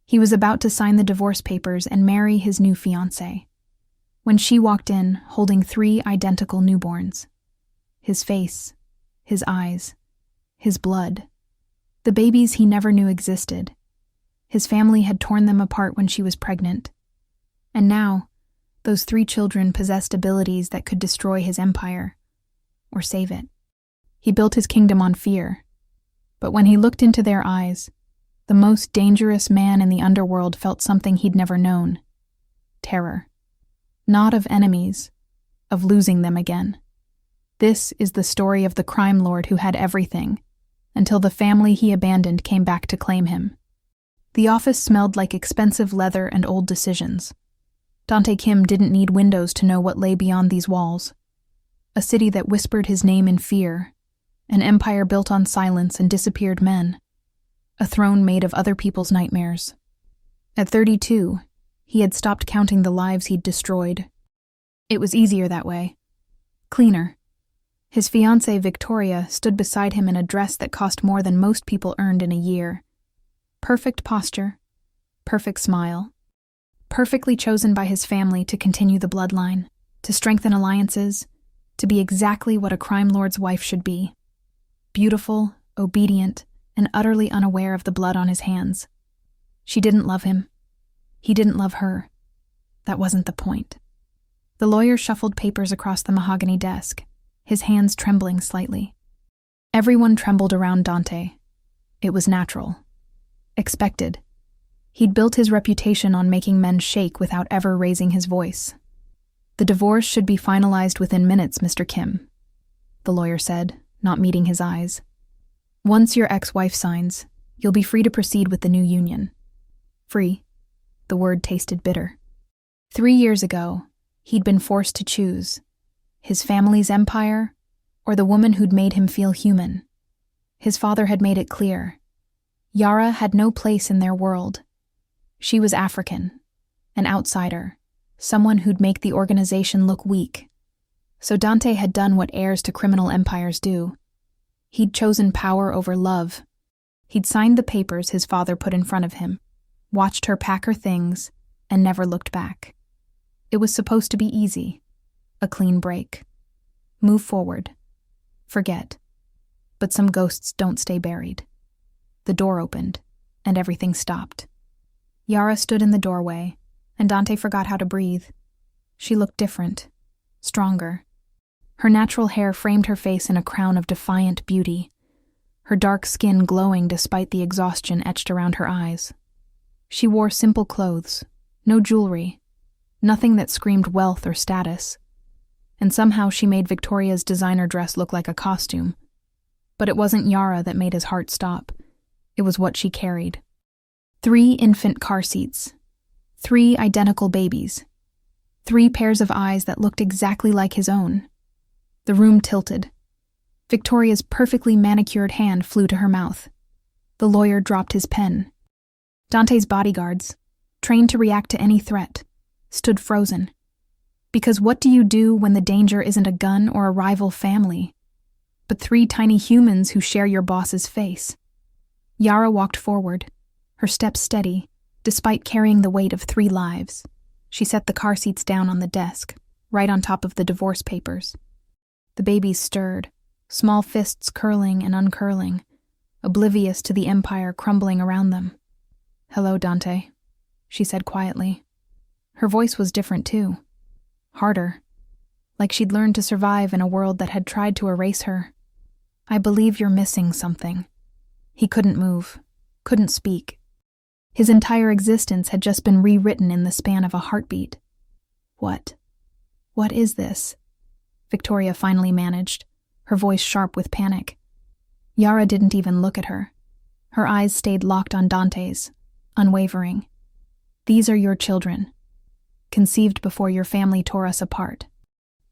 He was about to sign the divorce papers and marry his new fiancée, when she walked in holding 3 identical newborns. His face, his eyes, his blood. The babies he never knew existed. His family had torn them apart when she was pregnant. And now, those 3 children possessed abilities that could destroy his empire, or save it. He built his kingdom on fear. But when he looked into their eyes, the most dangerous man in the underworld felt something he'd never known. Terror. Not of enemies, of losing them again. This is the story of the crime lord who had everything, until the family he abandoned came back to claim him. The office smelled like expensive leather and old decisions. Dante Kim didn't need windows to know what lay beyond these walls. A city that whispered his name in fear, an empire built on silence and disappeared men, a throne made of other people's nightmares. At 32, he had stopped counting the lives he'd destroyed. It was easier that way. Cleaner. His fiancée, Victoria, stood beside him in a dress that cost more than most people earned in a year. Perfect posture, perfect smile. Perfectly chosen by his family to continue the bloodline, to strengthen alliances, to be exactly what a crime lord's wife should be. Beautiful, obedient, and utterly unaware of the blood on his hands. She didn't love him. He didn't love her. That wasn't the point. The lawyer shuffled papers across the mahogany desk, his hands trembling slightly. Everyone trembled around Dante. It was natural. Expected. He'd built his reputation on making men shake without ever raising his voice. The divorce should be finalized within minutes, Mr. Kim, the lawyer said, not meeting his eyes. Once your ex-wife signs, you'll be free to proceed with the new union. Free. The word tasted bitter. 3 years ago, he'd been forced to choose his family's empire or the woman who'd made him feel human. His father had made it clear. Yara had no place in their world. She was African, an outsider, someone who'd make the organization look weak. So Dante had done what heirs to criminal empires do. He'd chosen power over love. He'd signed the papers his father put in front of him, watched her pack her things, and never looked back. It was supposed to be easy, a clean break. Move forward. Forget. But some ghosts don't stay buried. The door opened, and everything stopped. Yara stood in the doorway, and Dante forgot how to breathe. She looked different, stronger. Her natural hair framed her face in a crown of defiant beauty, her dark skin glowing despite the exhaustion etched around her eyes. She wore simple clothes, no jewelry, nothing that screamed wealth or status. And somehow she made Victoria's designer dress look like a costume. But it wasn't Yara that made his heart stop. It was what she carried. 3 infant car seats. 3 identical babies. 3 pairs of eyes that looked exactly like his own. The room tilted. Victoria's perfectly manicured hand flew to her mouth. The lawyer dropped his pen. Dante's bodyguards, trained to react to any threat, stood frozen. Because what do you do when the danger isn't a gun or a rival family, but 3 tiny humans who share your boss's face? Yara walked forward, her steps steady, despite carrying the weight of 3 lives. She set the car seats down on the desk, right on top of the divorce papers. The babies stirred, small fists curling and uncurling, oblivious to the empire crumbling around them. "Hello, Dante," she said quietly. Her voice was different too. Harder, like she'd learned to survive in a world that had tried to erase her. "I believe you're missing something." He couldn't move, couldn't speak. His entire existence had just been rewritten in the span of a heartbeat. What is this?" Victoria finally managed, her voice sharp with panic. Yara didn't even look at her. Her eyes stayed locked on Dante's, unwavering. "These are your children, conceived before your family tore us apart.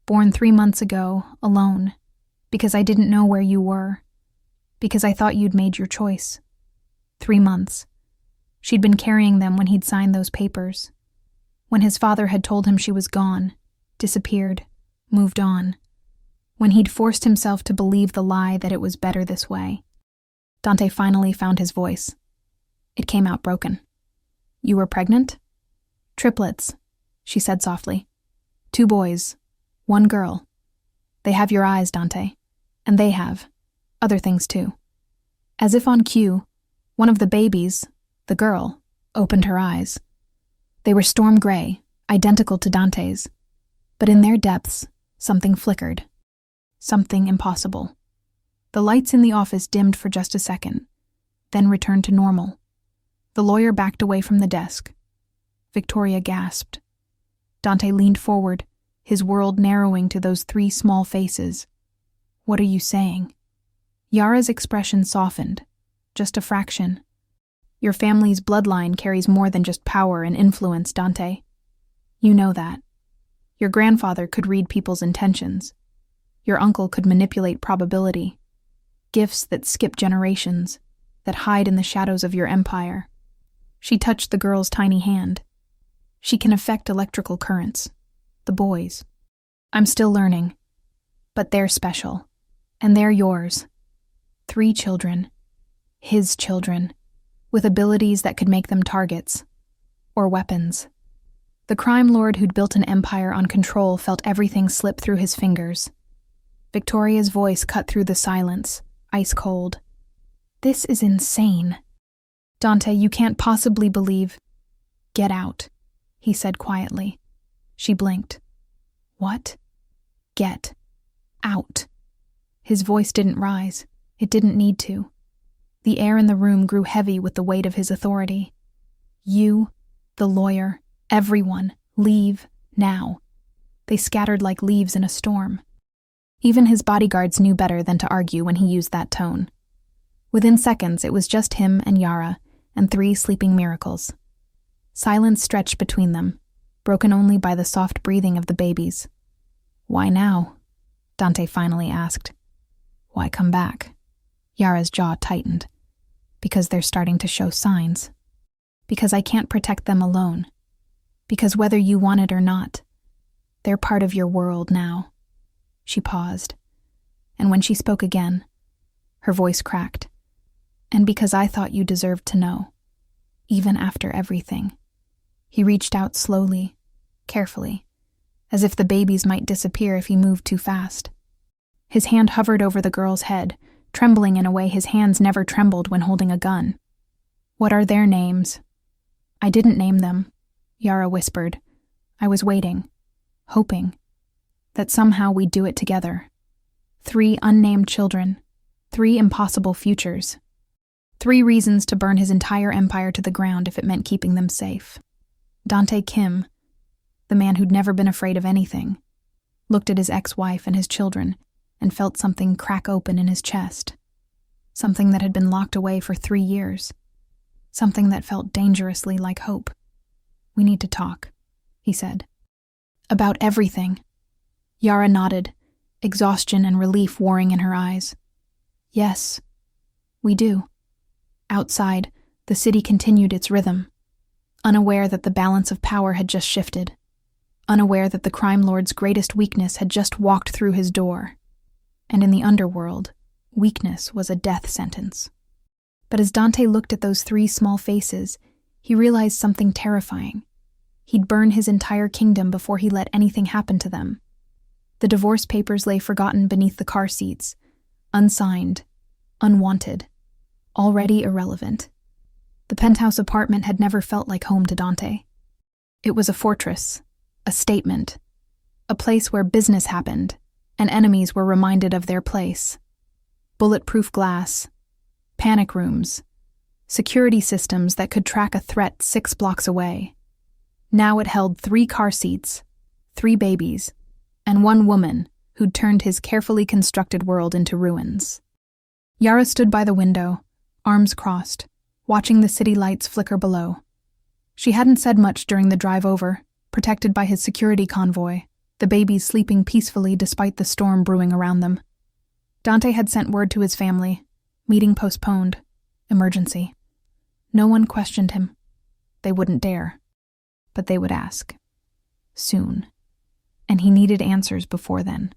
Born 3 months ago, alone, because I didn't know where you were, because I thought you'd made your choice. 3 months. She'd been carrying them when he'd signed those papers. When his father had told him she was gone, disappeared, moved on. When he'd forced himself to believe the lie that it was better this way." Dante finally found his voice. It came out broken. You were pregnant? Triplets, she said softly. 2 boys, 1 girl. They have your eyes, Dante. And they have other things too. As if on cue, one of the babies, the girl, opened her eyes. They were storm gray, identical to Dante's. But in their depths, something flickered. Something impossible. The lights in the office dimmed for just a second, then returned to normal. The lawyer backed away from the desk. Victoria gasped. Dante leaned forward, his world narrowing to those 3 small faces. What are you saying? Yara's expression softened, just a fraction. Your family's bloodline carries more than just power and influence, Dante. You know that. Your grandfather could read people's intentions. Your uncle could manipulate probability. Gifts that skip generations, that hide in the shadows of your empire. She touched the girl's tiny hand. She can affect electrical currents. The boys. I'm still learning. But they're special. And they're yours. 3 children. His children. With abilities that could make them targets. Or weapons. The crime lord who'd built an empire on control felt everything slip through his fingers. Victoria's voice cut through the silence, ice cold. This is insane. Dante, you can't possibly believe. Get out, he said quietly. She blinked. What? Get out. His voice didn't rise. It didn't need to. The air in the room grew heavy with the weight of his authority. You, the lawyer, everyone, leave now. They scattered like leaves in a storm. Even his bodyguards knew better than to argue when he used that tone. Within seconds, it was just him and Yara, and 3 sleeping miracles. Silence stretched between them, broken only by the soft breathing of the babies. Why now? Dante finally asked. Why come back? Yara's jaw tightened. Because they're starting to show signs. Because I can't protect them alone. Because whether you want it or not, they're part of your world now. She paused, and when she spoke again, her voice cracked. And because I thought you deserved to know, even after everything. He reached out slowly, carefully, as if the babies might disappear if he moved too fast. His hand hovered over the girl's head, trembling in a way his hands never trembled when holding a gun. What are their names? I didn't name them, Yara whispered. I was waiting, hoping, that somehow we'd do it together. 3 unnamed children, 3 impossible futures. 3 reasons to burn his entire empire to the ground if it meant keeping them safe. Dante Kim, the man who'd never been afraid of anything, looked at his ex-wife and his children and felt something crack open in his chest. Something that had been locked away for 3 years. Something that felt dangerously like hope. We need to talk, he said. About everything. Yara nodded, exhaustion and relief warring in her eyes. Yes, we do. Outside, the city continued its rhythm, unaware that the balance of power had just shifted, unaware that the crime lord's greatest weakness had just walked through his door. And in the underworld, weakness was a death sentence. But as Dante looked at those 3 small faces, he realized something terrifying. He'd burn his entire kingdom before he let anything happen to them. The divorce papers lay forgotten beneath the car seats, unsigned, unwanted, already irrelevant. The penthouse apartment had never felt like home to Dante. It was a fortress, a statement, a place where business happened, and enemies were reminded of their place. Bulletproof glass, panic rooms, security systems that could track a threat 6 blocks away. Now it held 3 car seats, 3 babies, and 1 woman who'd turned his carefully constructed world into ruins. Yara stood by the window, arms crossed, watching the city lights flicker below. She hadn't said much during the drive over, protected by his security convoy, the babies sleeping peacefully despite the storm brewing around them. Dante had sent word to his family, meeting postponed, emergency. No one questioned him. They wouldn't dare, but they would ask. Soon. And he needed answers before then.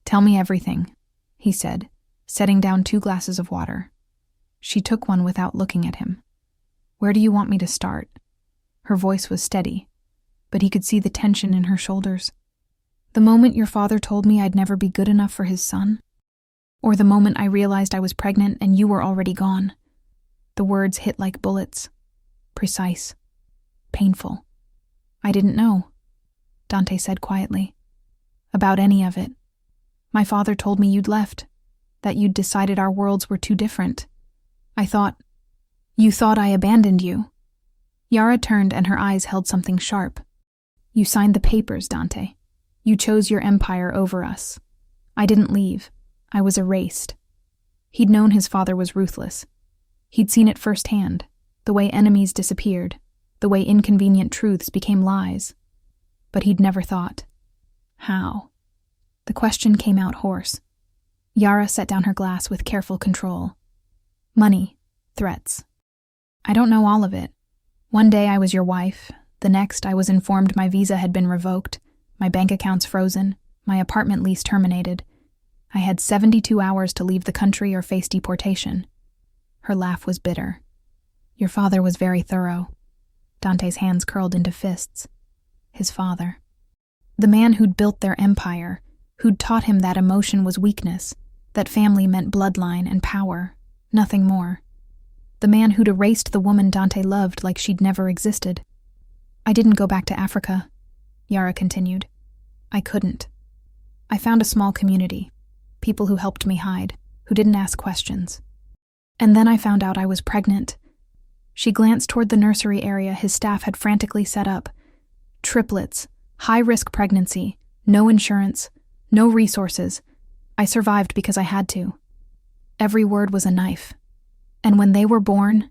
Tell me everything, he said, setting down 2 glasses of water. She took one without looking at him. Where do you want me to start? Her voice was steady, but he could see the tension in her shoulders. The moment your father told me I'd never be good enough for his son? Or the moment I realized I was pregnant and you were already gone? The words hit like bullets. Precise. Painful. I didn't know, Dante said quietly, about any of it. My father told me you'd left, that you'd decided our worlds were too different. You thought I abandoned you. Yara turned and her eyes held something sharp. You signed the papers, Dante. You chose your empire over us. I didn't leave. I was erased. He'd known his father was ruthless. He'd seen it firsthand, the way enemies disappeared, the way inconvenient truths became lies. But he'd never thought. How? The question came out hoarse. Yara set down her glass with careful control. Money. Threats. I don't know all of it. One day I was your wife. The next I was informed my visa had been revoked, my bank accounts frozen, my apartment lease terminated. I had 72 hours to leave the country or face deportation. Her laugh was bitter. Your father was very thorough. Dante's hands curled into fists. His father. The man who'd built their empire, who'd taught him that emotion was weakness, that family meant bloodline and power, nothing more. The man who'd erased the woman Dante loved like she'd never existed. I didn't go back to Africa, Yara continued. I couldn't. I found a small community, people who helped me hide, who didn't ask questions. And then I found out I was pregnant. She glanced toward the nursery area his staff had frantically set up. Triplets, high-risk pregnancy, no insurance, no resources. I survived because I had to. Every word was a knife. And when they were born,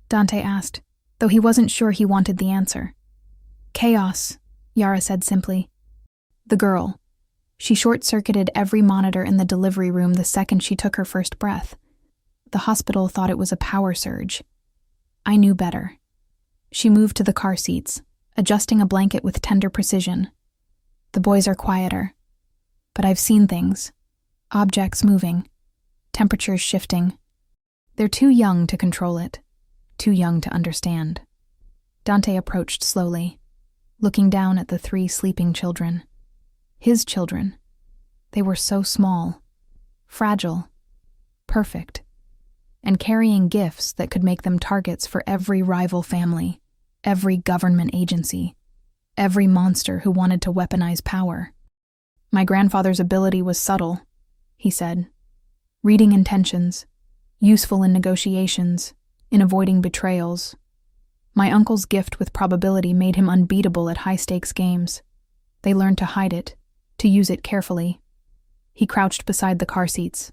Dante asked, though he wasn't sure he wanted the answer. Chaos, Yara said simply. The girl. She short-circuited every monitor in the delivery room the second she took her first breath. The hospital thought it was a power surge. I knew better. She moved to the car seats, adjusting a blanket with tender precision. The boys are quieter. But I've seen things. Objects moving. Temperatures shifting. They're too young to control it. Too young to understand. Dante approached slowly, looking down at the 3 sleeping children. His children. They were so small, fragile, perfect, and carrying gifts that could make them targets for every rival family, every government agency, every monster who wanted to weaponize power. My grandfather's ability was subtle, he said, reading intentions, useful in negotiations, in avoiding betrayals. My uncle's gift with probability made him unbeatable at high-stakes games. They learned to hide it, to use it carefully. He crouched beside the car seats.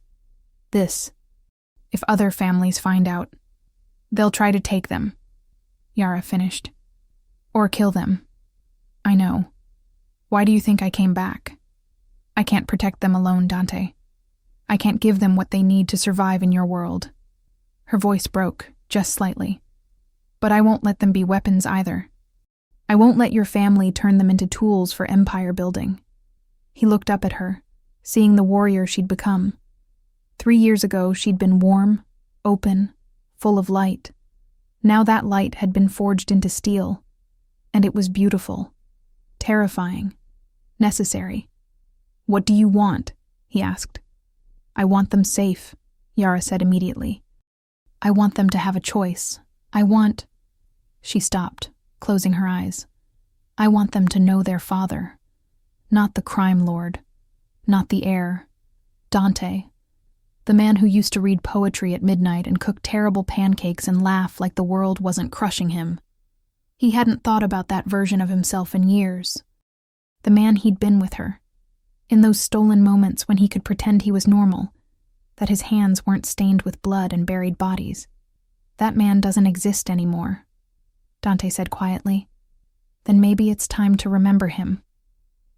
If other families find out, they'll try to take them, Yara finished. Or kill them. I know. Why do you think I came back? I can't protect them alone, Dante. I can't give them what they need to survive in your world. Her voice broke, just slightly. But I won't let them be weapons either. I won't let your family turn them into tools for empire building. He looked up at her, seeing the warrior she'd become. 3 years ago, she'd been warm, open, full of light. Now that light had been forged into steel, and it was beautiful, terrifying, necessary. What do you want? He asked. I want them safe, Yara said immediately. I want them to have a choice. She stopped, closing her eyes. I want them to know their father. Not the crime lord. Not the heir. Dante. The man who used to read poetry at midnight and cook terrible pancakes and laugh like the world wasn't crushing him. He hadn't thought about that version of himself in years. The man he'd been with her. In those stolen moments when he could pretend he was normal, that his hands weren't stained with blood and buried bodies. That man doesn't exist anymore, Dante said quietly. Then maybe it's time to remember him.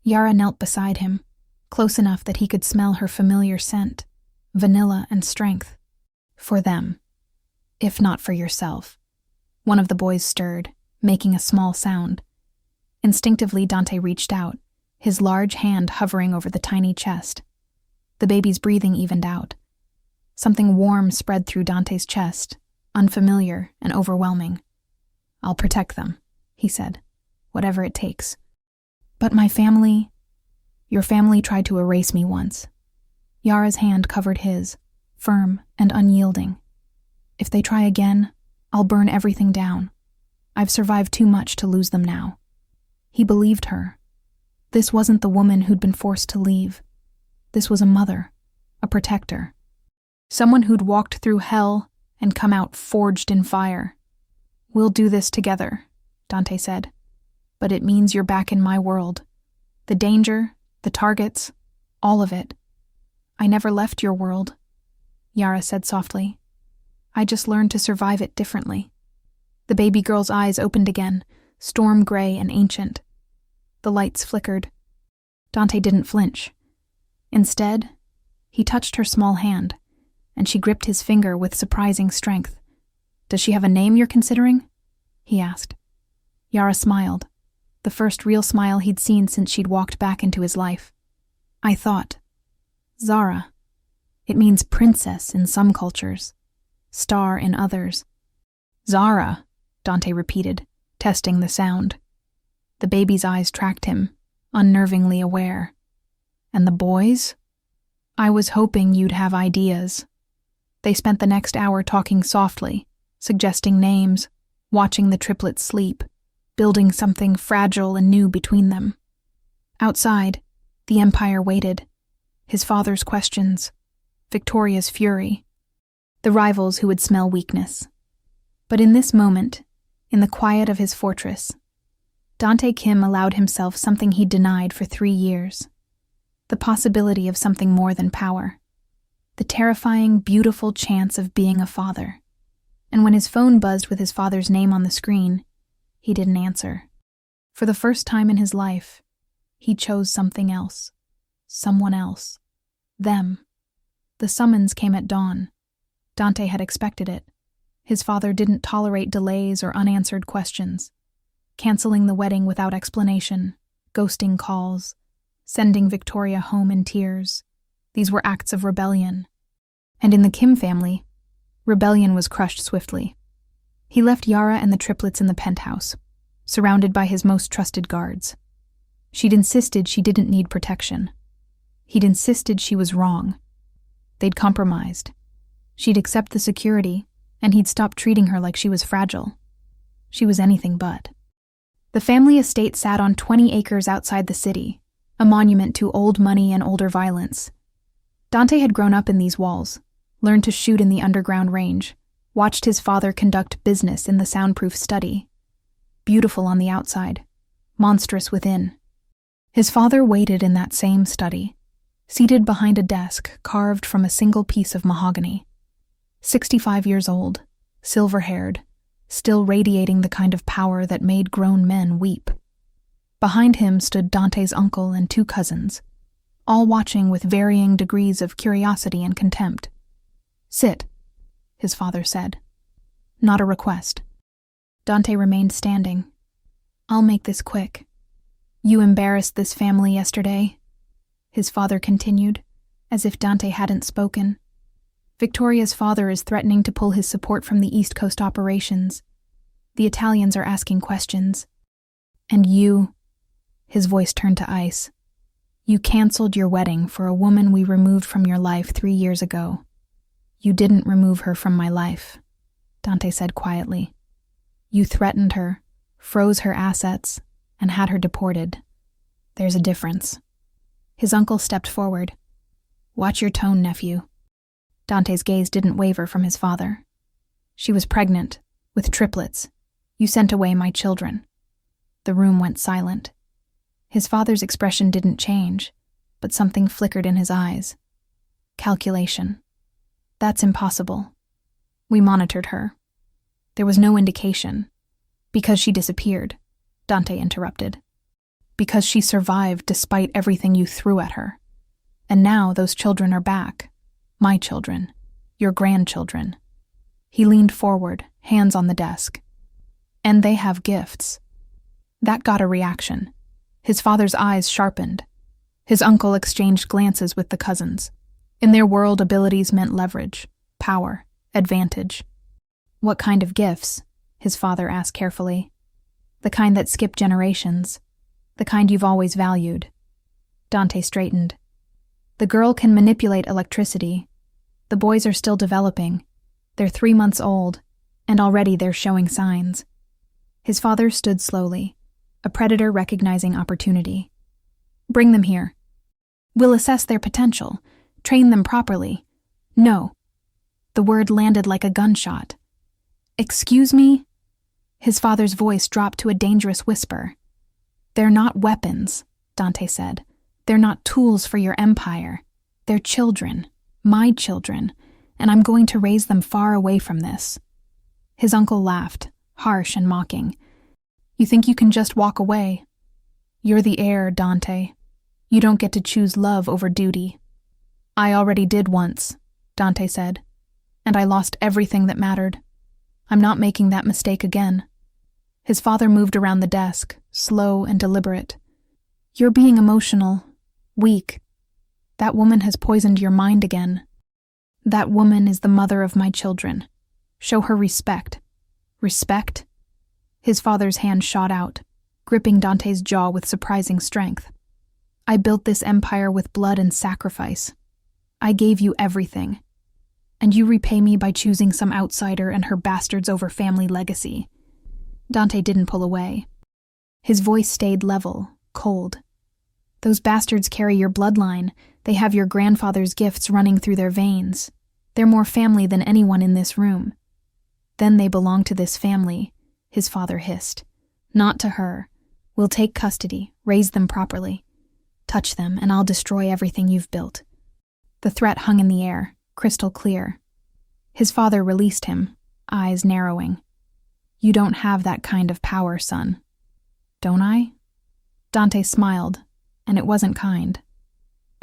Yara knelt beside him, close enough that he could smell her familiar scent, vanilla and strength. For them, if not for yourself. One of the boys stirred, making a small sound. Instinctively, Dante reached out, his large hand hovering over the tiny chest. The baby's breathing evened out. Something warm spread through Dante's chest, unfamiliar and overwhelming. I'll protect them, he said. Whatever it takes. But my family... Your family tried to erase me once. Yara's hand covered his, firm and unyielding. If they try again, I'll burn everything down. I've survived too much to lose them now. He believed her. This wasn't the woman who'd been forced to leave. This was a mother, a protector. Someone who'd walked through hell and come out forged in fire. We'll do this together, Dante said. But it means you're back in my world. The danger, the targets, all of it. I never left your world, Yara said softly. I just learned to survive it differently. The baby girl's eyes opened again, storm gray and ancient. The lights flickered. Dante didn't flinch. Instead, he touched her small hand, and she gripped his finger with surprising strength. Does she have a name you're considering? He asked. Yara smiled, the first real smile he'd seen since she'd walked back into his life. I thought. Zara. It means princess in some cultures, star in others. Zara, Dante repeated, testing the sound. The baby's eyes tracked him, unnervingly aware. And the boys? I was hoping you'd have ideas. They spent the next hour talking softly, suggesting names, watching the triplets sleep, building something fragile and new between them. Outside, the Empire waited. His father's questions, Victoria's fury, the rivals who would smell weakness. But in this moment, in the quiet of his fortress, Dante Kim allowed himself something he'd denied for 3 years. The possibility of something more than power. The terrifying, beautiful chance of being a father. And when his phone buzzed with his father's name on the screen, he didn't answer. For the first time in his life, he chose something else. Someone else. Them. The summons came at dawn. Dante had expected it. His father didn't tolerate delays or unanswered questions. Canceling the wedding without explanation, ghosting calls, sending Victoria home in tears. These were acts of rebellion. And in the Kim family, rebellion was crushed swiftly. He left Yara and the triplets in the penthouse, surrounded by his most trusted guards. She'd insisted she didn't need protection. He'd insisted she was wrong. They'd compromised. She'd accept the security, and he'd stop treating her like she was fragile. She was anything but. The family estate sat on 20 acres outside the city, a monument to old money and older violence. Dante had grown up in these walls, learned to shoot in the underground range, watched his father conduct business in the soundproof study. Beautiful on the outside, monstrous within. His father waited in that same study, seated behind a desk carved from a single piece of mahogany. 65 years old, silver-haired, still radiating the kind of power that made grown men weep. Behind him stood Dante's uncle and 2 cousins, all watching with varying degrees of curiosity and contempt. Sit, his father said. Not a request. Dante remained standing. I'll make this quick. You embarrassed this family yesterday, his father continued, as if Dante hadn't spoken. Victoria's father is threatening to pull his support from the East Coast operations. The Italians are asking questions. And you, his voice turned to ice, you canceled your wedding for a woman we removed from your life 3 years ago. You didn't remove her from my life, Dante said quietly. You threatened her, froze her assets, and had her deported. There's a difference. His uncle stepped forward. Watch your tone, nephew. Dante's gaze didn't waver from his father. She was pregnant, with triplets. You sent away my children. The room went silent. His father's expression didn't change, but something flickered in his eyes. Calculation. That's impossible. We monitored her. There was no indication. Because she disappeared, Dante interrupted. Because she survived despite everything you threw at her. And now those children are back. My children. Your grandchildren. He leaned forward, hands on the desk. And they have gifts. That got a reaction. His father's eyes sharpened. His uncle exchanged glances with the cousins. In their world, abilities meant leverage, power, advantage. What kind of gifts? His father asked carefully. The kind that skip generations. The kind you've always valued. Dante straightened. The girl can manipulate electricity. The boys are still developing. They're 3 months old, and already they're showing signs. His father stood slowly, a predator recognizing opportunity. Bring them here. We'll assess their potential, train them properly. No. The word landed like a gunshot. Excuse me? His father's voice dropped to a dangerous whisper. They're not weapons, Dante said. They're not tools for your empire. They're children, my children, and I'm going to raise them far away from this. His uncle laughed, harsh and mocking. You think you can just walk away? You're the heir, Dante. You don't get to choose love over duty. I already did once, Dante said, and I lost everything that mattered. I'm not making that mistake again. His father moved around the desk, slow and deliberate. You're being emotional, weak. That woman has poisoned your mind again. That woman is the mother of my children. Show her respect. Respect? His father's hand shot out, gripping Dante's jaw with surprising strength. I built this empire with blood and sacrifice. I gave you everything. And you repay me by choosing some outsider and her bastards over family legacy. Dante didn't pull away. His voice stayed level, cold. Those bastards carry your bloodline. They have your grandfather's gifts running through their veins. They're more family than anyone in this room. Then they belong to this family, his father hissed. Not to her. We'll take custody, raise them properly. Touch them, and I'll destroy everything you've built. The threat hung in the air, crystal clear. His father released him, eyes narrowing. You don't have that kind of power, son. Don't I? Dante smiled, and it wasn't kind.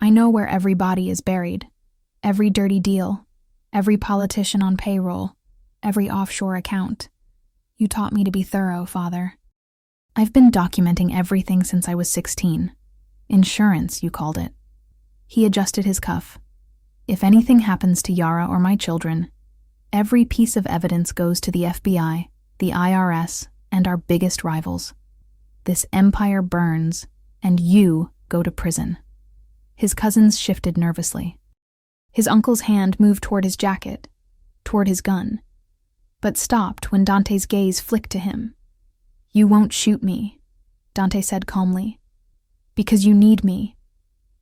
I know where every body is buried. Every dirty deal. Every politician on payroll. Every offshore account. You taught me to be thorough, father. I've been documenting everything since I was 16. Insurance, you called it. He adjusted his cuff. If anything happens to Yara or my children, every piece of evidence goes to the FBI, the IRS, and our biggest rivals. This empire burns, and you go to prison. His cousins shifted nervously. His uncle's hand moved toward his jacket, toward his gun, but stopped when Dante's gaze flicked to him. You won't shoot me, Dante said calmly. Because you need me.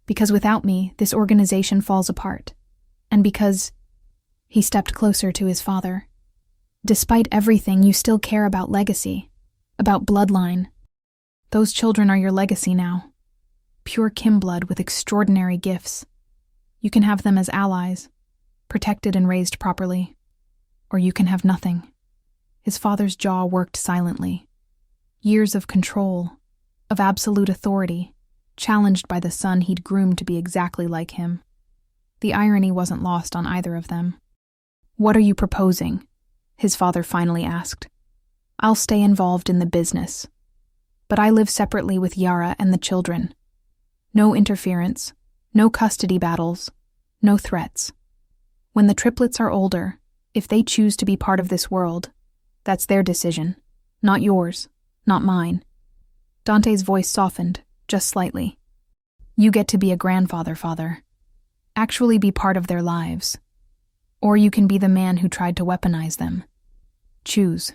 Because without me, this organization falls apart. And because... He stepped closer to his father. Despite everything, you still care about legacy, about bloodline. Those children are your legacy now. Pure kin blood with extraordinary gifts. You can have them as allies, protected and raised properly. Or you can have nothing. His father's jaw worked silently. Years of control, of absolute authority, challenged by the son he'd groomed to be exactly like him. The irony wasn't lost on either of them. What are you proposing? His father finally asked. I'll stay involved in the business. But I live separately with Yara and the children. No interference, no custody battles, no threats. When the triplets are older, if they choose to be part of this world, that's their decision, not yours, not mine. Dante's voice softened, just slightly. You get to be a grandfather, father. Actually be part of their lives. Or you can be the man who tried to weaponize them. Choose.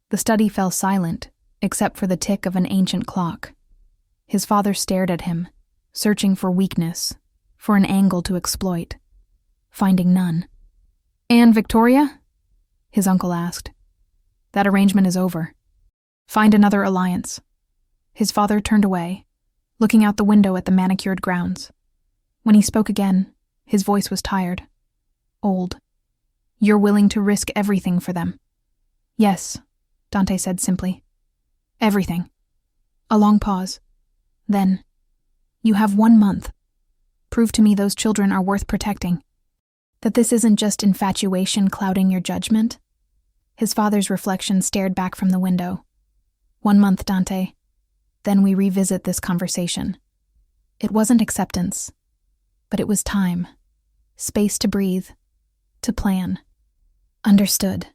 The study fell silent, except for the tick of an ancient clock. His father stared at him, searching for weakness, for an angle to exploit. Finding none. And Victoria? His uncle asked. That arrangement is over. Find another alliance. His father turned away, looking out the window at the manicured grounds. When he spoke again, his voice was tired. Old. You're willing to risk everything for them. Yes, Dante said simply. Everything. A long pause. Then, you have 1 month. Prove to me those children are worth protecting. That this isn't just infatuation clouding your judgment. His father's reflection stared back from the window. 1 month, Dante. Then we revisit this conversation. It wasn't acceptance, but it was time. Space to breathe, to plan. Understood,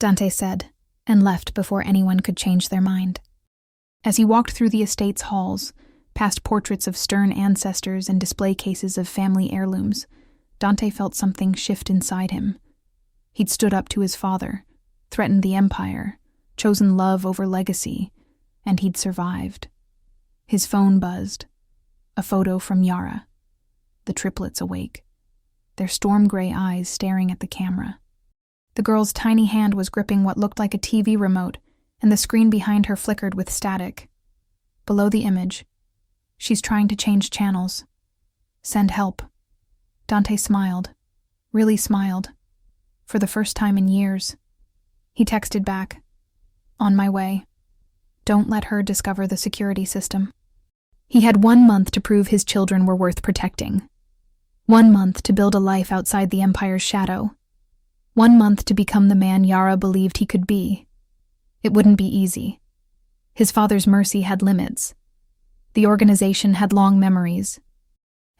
Dante said, and left before anyone could change their mind. As he walked through the estate's halls, past portraits of stern ancestors and display cases of family heirlooms, Dante felt something shift inside him. He'd stood up to his father, threatened the empire, chosen love over legacy, and he'd survived. His phone buzzed. A photo from Yara. The triplets awake, their storm-gray eyes staring at the camera. The girl's tiny hand was gripping what looked like a TV remote, and the screen behind her flickered with static. Below the image, "She's trying to change channels. Send help." Dante smiled, really smiled, for the first time in years. He texted back, "On my way. Don't let her discover the security system." He had 1 month to prove his children were worth protecting. 1 month to build a life outside the Empire's shadow. 1 month to become the man Yara believed he could be. It wouldn't be easy. His father's mercy had limits. The organization had long memories.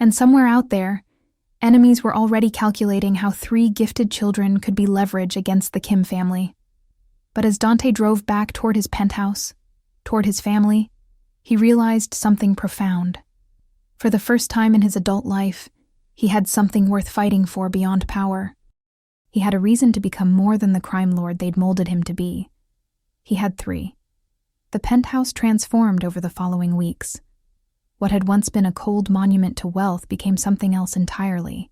And somewhere out there, enemies were already calculating how 3 gifted children could be leverage against the Kim family. But as Dante drove back toward his penthouse, toward his family, he realized something profound. For the first time in his adult life, he had something worth fighting for beyond power. He had a reason to become more than the crime lord they'd molded him to be. He had 3. The penthouse transformed over the following weeks. What had once been a cold monument to wealth became something else entirely.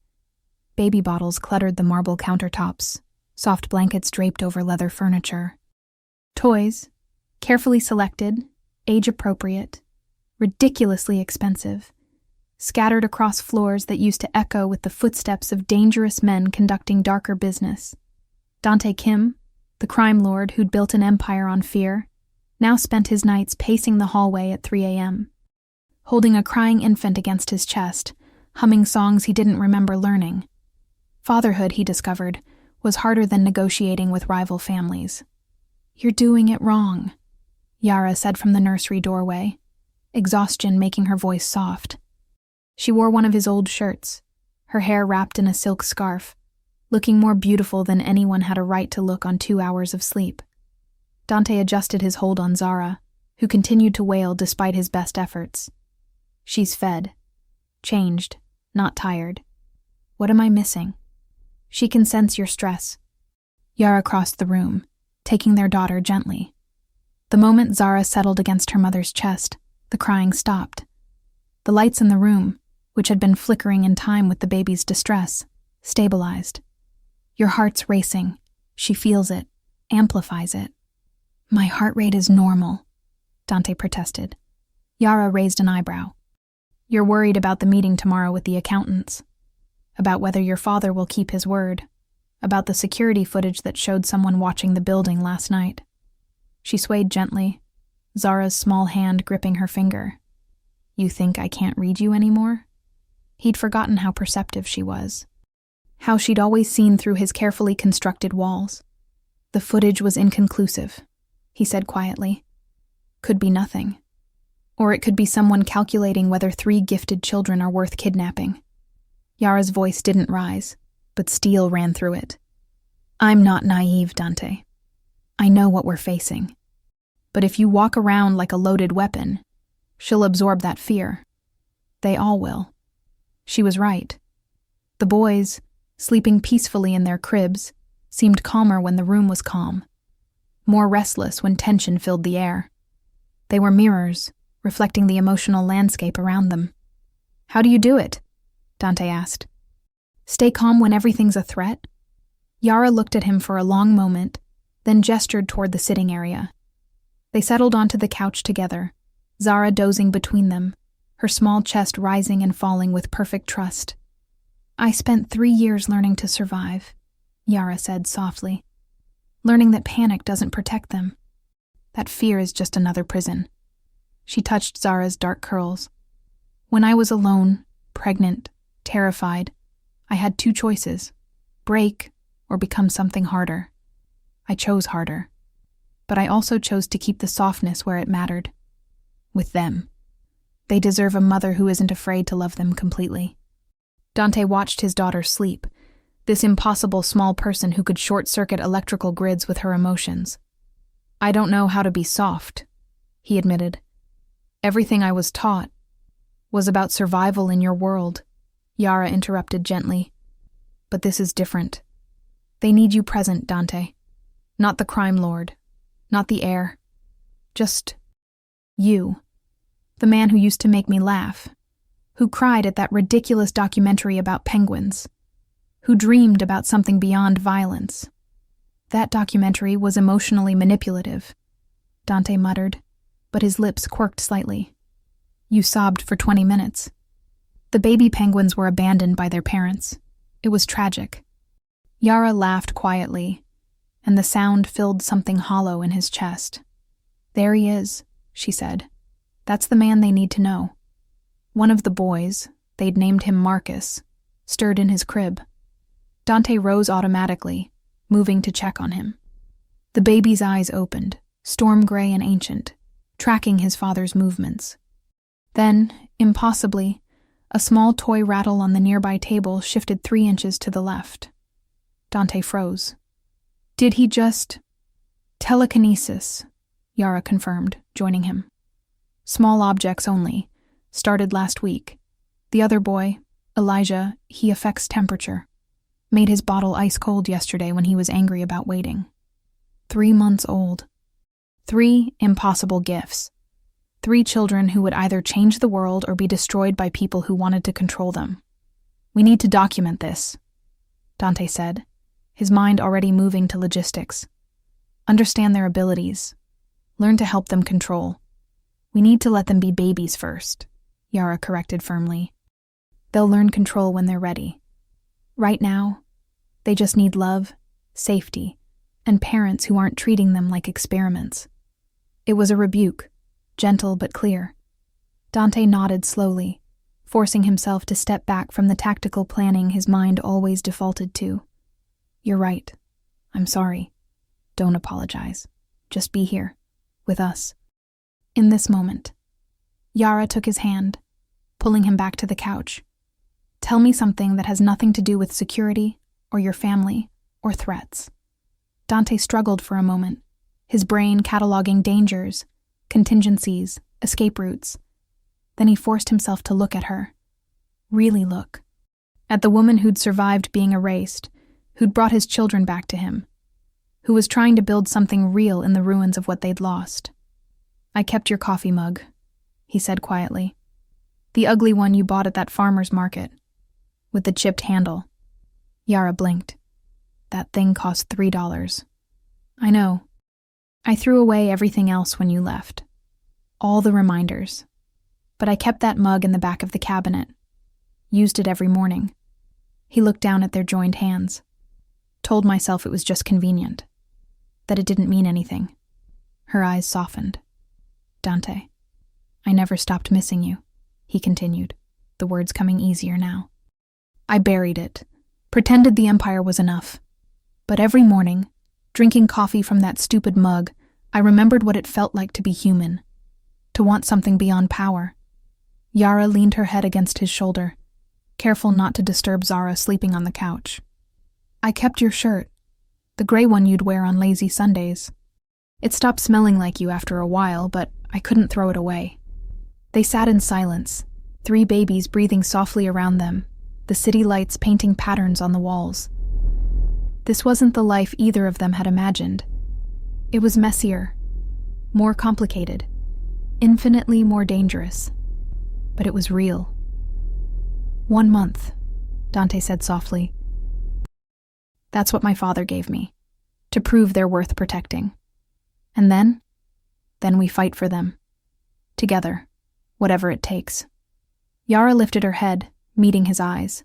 Baby bottles cluttered the marble countertops, soft blankets draped over leather furniture. Toys, carefully selected, age-appropriate, ridiculously expensive, scattered across floors that used to echo with the footsteps of dangerous men conducting darker business. Dante Kim, the crime lord who'd built an empire on fear, now spent his nights pacing the hallway at 3 a.m., holding a crying infant against his chest, humming songs he didn't remember learning. Fatherhood, he discovered, was harder than negotiating with rival families. "You're doing it wrong," Yara said from the nursery doorway, exhaustion making her voice soft. She wore one of his old shirts, her hair wrapped in a silk scarf, looking more beautiful than anyone had a right to look on 2 hours of sleep. Dante adjusted his hold on Zara, who continued to wail despite his best efforts. "She's fed. Changed, not tired. What am I missing? She can sense your stress." Yara crossed the room, taking their daughter gently. The moment Zara settled against her mother's chest, the crying stopped. The lights in the room, which had been flickering in time with the baby's distress, stabilized. "Your heart's racing. She feels it, amplifies it." "My heart rate is normal," Dante protested. Yara raised an eyebrow. "You're worried about the meeting tomorrow with the accountants. About whether your father will keep his word. About the security footage that showed someone watching the building last night." She swayed gently, Zara's small hand gripping her finger. "You think I can't read you anymore?" He'd forgotten how perceptive she was. How she'd always seen through his carefully constructed walls. "The footage was inconclusive," he said quietly. "Could be nothing. Or it could be someone calculating whether 3 gifted children are worth kidnapping." Yara's voice didn't rise, but steel ran through it. "I'm not naive, Dante. I know what we're facing. But if you walk around like a loaded weapon, she'll absorb that fear. They all will." She was right. The boys, sleeping peacefully in their cribs, seemed calmer when the room was calm, more restless when tension filled the air. They were mirrors, reflecting the emotional landscape around them. "How do you do it?" Dante asked. "Stay calm when everything's a threat?" Yara looked at him for a long moment, then gestured toward the sitting area. They settled onto the couch together, Zara dozing between them, her small chest rising and falling with perfect trust. "I spent 3 years learning to survive," Yara said softly. "Learning that panic doesn't protect them. That fear is just another prison." She touched Zara's dark curls. "When I was alone, pregnant, terrified, I had 2 choices, break or become something harder. I chose harder. But I also chose to keep the softness where it mattered. With them. They deserve a mother who isn't afraid to love them completely." Dante watched his daughter sleep, this impossible small person who could short-circuit electrical grids with her emotions. I don't know how to be soft, he admitted. Everything I was taught was about survival in your world, Yara interrupted gently. But this is different. They need you present, Dante. Not the crime lord, not the heir. Just you. The man who used to make me laugh, who cried at that ridiculous documentary about penguins, who dreamed about something beyond violence. That documentary was emotionally manipulative, Dante muttered, but his lips quirked slightly. You sobbed for 20 minutes. The baby penguins were abandoned by their parents. It was tragic. Yara laughed quietly, and the sound filled something hollow in his chest. There he is, she said. That's the man they need to know. One of the boys, they'd named him Marcus, stirred in his crib. Dante rose automatically, moving to check on him. The baby's eyes opened, storm-gray and ancient, tracking his father's movements. Then, impossibly, a small toy rattle on the nearby table shifted 3 inches to the left. Dante froze. Did he just... Telekinesis, Yara confirmed, joining him. Small objects only. Started last week. The other boy, Elijah, he affects temperature. Made his bottle ice cold yesterday when he was angry about waiting. 3 months old. 3 impossible gifts. 3 children who would either change the world or be destroyed by people who wanted to control them. We need to document this, Dante said, his mind already moving to logistics. Understand their abilities. Learn to help them control. We need to let them be babies first, Yara corrected firmly. They'll learn control when they're ready. Right now, they just need love, safety, and parents who aren't treating them like experiments. It was a rebuke, gentle but clear. Dante nodded slowly, forcing himself to step back from the tactical planning his mind always defaulted to. You're right. I'm sorry. Don't apologize. Just be here, with us. In this moment, Yara took his hand, pulling him back to the couch. Tell me something that has nothing to do with security, or your family, or threats. Dante struggled for a moment, his brain cataloging dangers, contingencies, escape routes. Then he forced himself to look at her. Really look. At the woman who'd survived being erased, who'd brought his children back to him, who was trying to build something real in the ruins of what they'd lost. I kept your coffee mug, he said quietly. The ugly one you bought at that farmer's market, with the chipped handle. Yara blinked. That thing cost $3. I know. I threw away everything else when you left. All the reminders. But I kept that mug in the back of the cabinet. Used it every morning. He looked down at their joined hands. Told myself it was just convenient. That it didn't mean anything. Her eyes softened. Dante, I never stopped missing you, he continued, the words coming easier now. I buried it, pretended the Empire was enough. But every morning, drinking coffee from that stupid mug, I remembered what it felt like to be human, to want something beyond power. Yara leaned her head against his shoulder, careful not to disturb Zara sleeping on the couch. I kept your shirt, the gray one you'd wear on lazy Sundays. It stopped smelling like you after a while, but I couldn't throw it away. They sat in silence, 3 babies breathing softly around them, the city lights painting patterns on the walls. This wasn't the life either of them had imagined. It was messier, more complicated, infinitely more dangerous. But it was real. 1 month, Dante said softly. That's what my father gave me, to prove they're worth protecting. And then we fight for them. Together, whatever it takes. Yara lifted her head, meeting his eyes.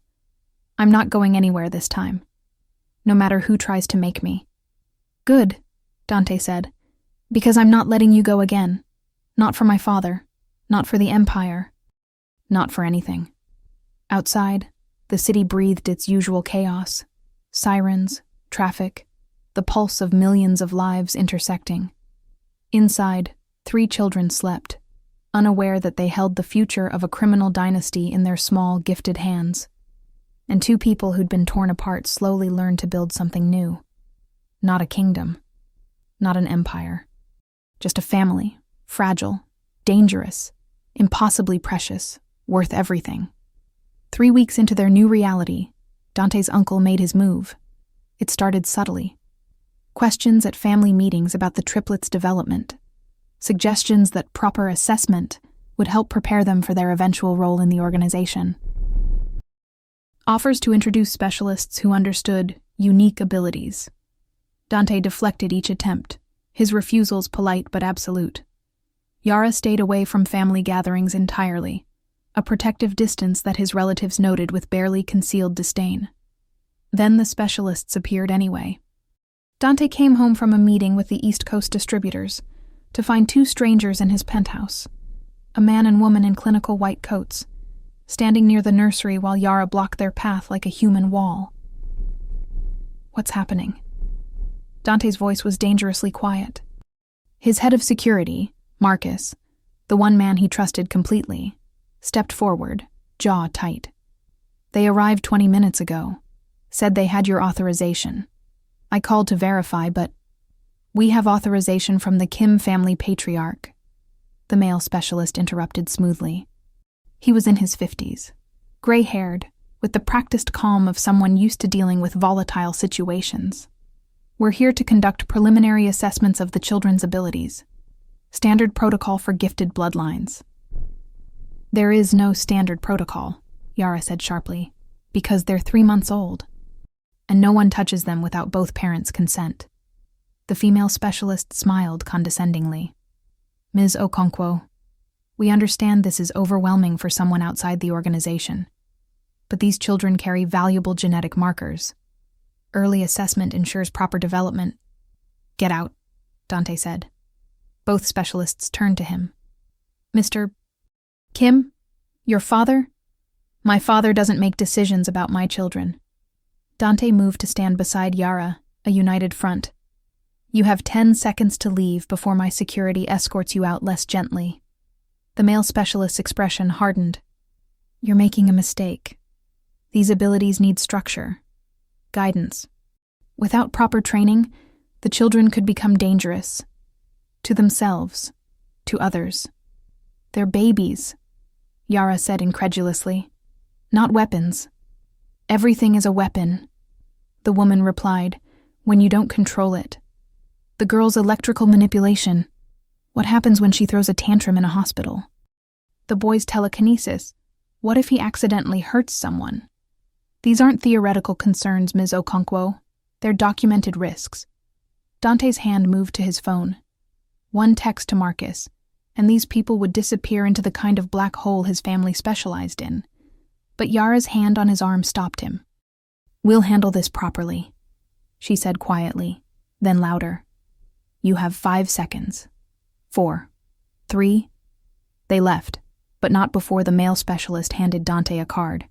I'm not going anywhere this time. No matter who tries to make me. Good, Dante said, because I'm not letting you go again. Not for my father, not for the Empire, not for anything. Outside, the city breathed its usual chaos. Sirens, traffic, the pulse of millions of lives intersecting. Inside, 3 children slept, unaware that they held the future of a criminal dynasty in their small, gifted hands. And 2 people who'd been torn apart slowly learned to build something new. Not a kingdom. Not an empire. Just a family, fragile, dangerous, impossibly precious, worth everything. 3 weeks into their new reality, Dante's uncle made his move. It started subtly. Questions at family meetings about the triplets' development. Suggestions that proper assessment would help prepare them for their eventual role in the organization. Offers to introduce specialists who understood unique abilities. Dante deflected each attempt, his refusals polite but absolute. Yara stayed away from family gatherings entirely, a protective distance that his relatives noted with barely concealed disdain. Then the specialists appeared anyway. Dante came home from a meeting with the East Coast distributors to find 2 strangers in his penthouse, a man and woman in clinical white coats, standing near the nursery while Yara blocked their path like a human wall. What's happening? Dante's voice was dangerously quiet. His head of security, Marcus, the one man he trusted completely, stepped forward, jaw tight. They arrived 20 minutes ago. Said they had your authorization. I called to verify, but we have authorization from the Kim family patriarch. The male specialist interrupted smoothly. He was in his 50s, gray-haired, with the practiced calm of someone used to dealing with volatile situations. We're here to conduct preliminary assessments of the children's abilities. Standard protocol for gifted bloodlines. There is no standard protocol, Yara said sharply, because they're 3 months old, and no one touches them without both parents' consent. The female specialist smiled condescendingly. Ms. Okonkwo, we understand this is overwhelming for someone outside the organization, but these children carry valuable genetic markers. Early assessment ensures proper development. Get out, Dante said. Both specialists turned to him. Mr. Kim, your father? My father doesn't make decisions about my children. Dante moved to stand beside Yara, a united front. You have 10 seconds to leave before my security escorts you out less gently. The male specialist's expression hardened. You're making a mistake. These abilities need structure, guidance. Without proper training, the children could become dangerous. To themselves, to others. They're babies, Yara said incredulously. Not weapons. Everything is a weapon, the woman replied, when you don't control it. The girl's electrical manipulation. What happens when she throws a tantrum in a hospital? The boy's telekinesis. What if he accidentally hurts someone? These aren't theoretical concerns, Ms. Okonkwo. They're documented risks. Dante's hand moved to his phone. One text to Marcus, and these people would disappear into the kind of black hole his family specialized in. But Yara's hand on his arm stopped him. We'll handle this properly, she said quietly, then louder. You have 5 seconds. 4, 3. They left, but not before the male specialist handed Dante a card.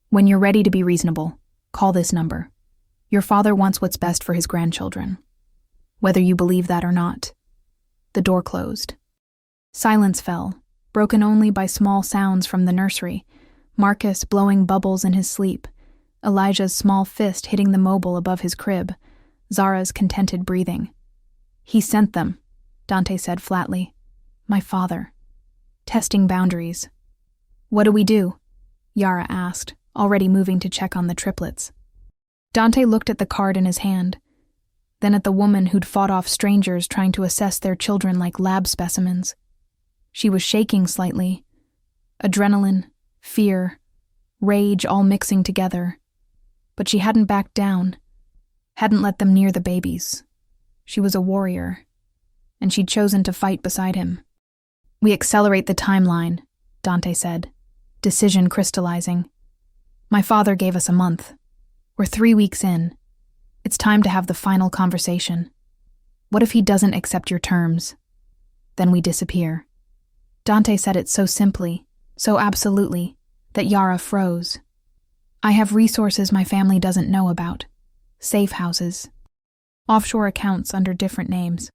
When you're ready to be reasonable, call this number. Your father wants what's best for his grandchildren. Whether you believe that or not. The door closed. Silence fell, broken only by small sounds from the nursery, Marcus blowing bubbles in his sleep, Elijah's small fist hitting the mobile above his crib, Zara's contented breathing. He sent them, Dante said flatly. My father. Testing boundaries. What do we do? Yara asked, already moving to check on the triplets. Dante looked at the card in his hand, then at the woman who'd fought off strangers trying to assess their children like lab specimens. She was shaking slightly. Adrenaline, fear, rage all mixing together. But she hadn't backed down, hadn't let them near the babies. She was a warrior, and she'd chosen to fight beside him. We accelerate the timeline, Dante said, decision crystallizing. My father gave us a month. We're 3 weeks in. It's time to have the final conversation. What if he doesn't accept your terms? Then we disappear. Dante said it so simply, so absolutely, that Yara froze. I have resources my family doesn't know about. Safe houses. Offshore accounts under different names.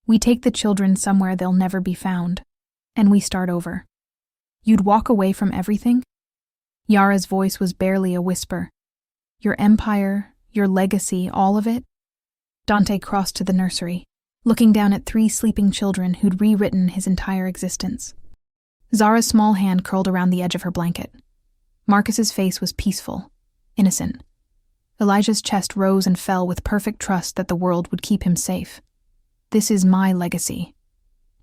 We take the children somewhere they'll never be found, and we start over. You'd walk away from everything? Yara's voice was barely a whisper. Your empire, your legacy, all of it? Dante crossed to the nursery. looking down at 3 sleeping children who'd rewritten his entire existence. Zara's small hand curled around the edge of her blanket. Marcus's face was peaceful, innocent. Elijah's chest rose and fell with perfect trust that the world would keep him safe. "This is my legacy,"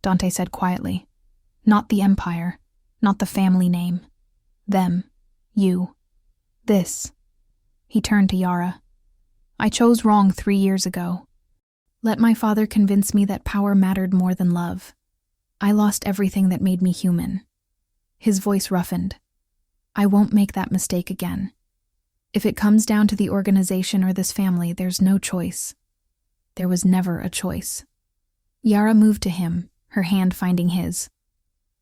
Dante said quietly. "Not the empire, not the family name. Them. You. This." He turned to Yara. "I chose wrong 3 years ago. Let my father convince me that power mattered more than love. I lost everything that made me human." His voice roughened. "I won't make that mistake again. If it comes down to the organization or this family, there's no choice. There was never a choice." Yara moved to him, her hand finding his.